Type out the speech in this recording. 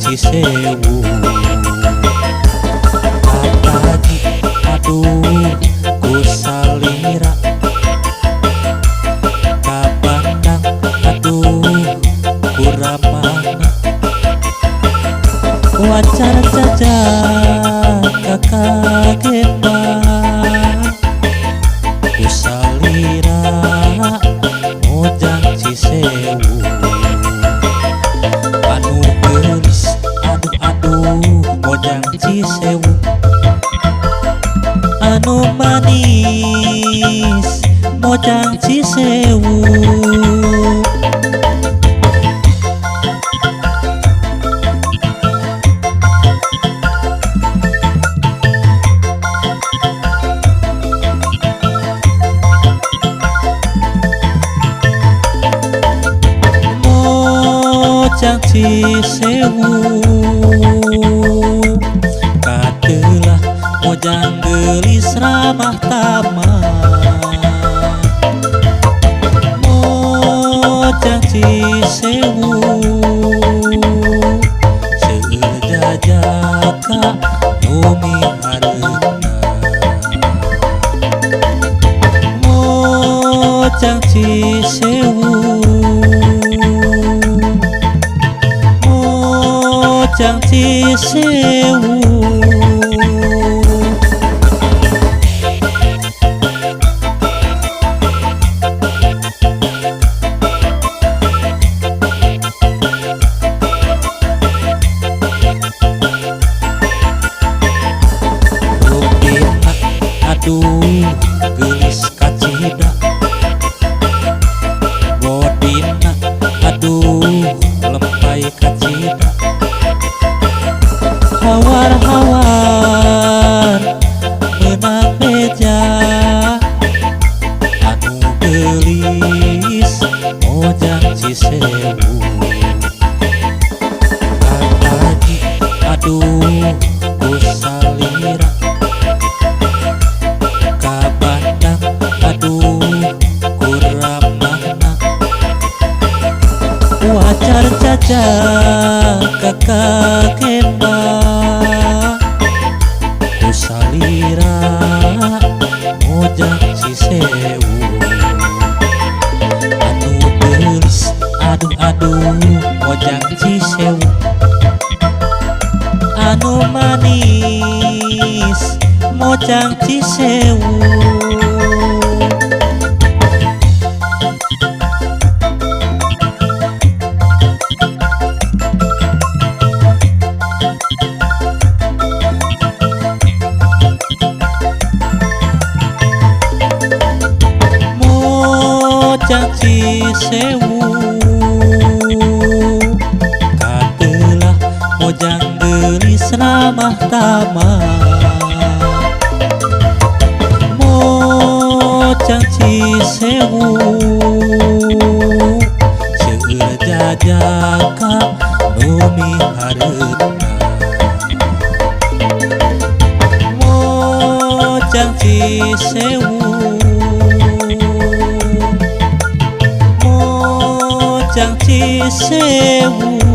Cisewu. Kataji aduh ku salira, kapandang aduh ku ramana, wajar jaja kakagema ku salira mojang Cisewu. Anu geulis aduh mojang Cisewu, anu manis mojang Cisewu. Mojang Cisewu kadelah mojang geulis ramah tamah. Mojang Cisewu seueur jajaka nu mihareupeuna. Mojang Cisewu, mojang Cisewu. Rupina aduh geulis kacida, bodina aduh lempay kacida. Hawar-hawar meunang beja, anu geulis mojang Cisewu. Kataji aduh ku salira, kabandang aduh ku ramahna, wajar jaja kakagema ku salira mojang Cisewu. Anu geulis aduh mojang Cisewu, anu manis mojang Cisewu. Mojang Cisewu kadelah mojang geulis ramah tamah. Mojang Cisewu seueur jajaka nu mihareupeuna. Mojang Cisewu, mojang Cisewu.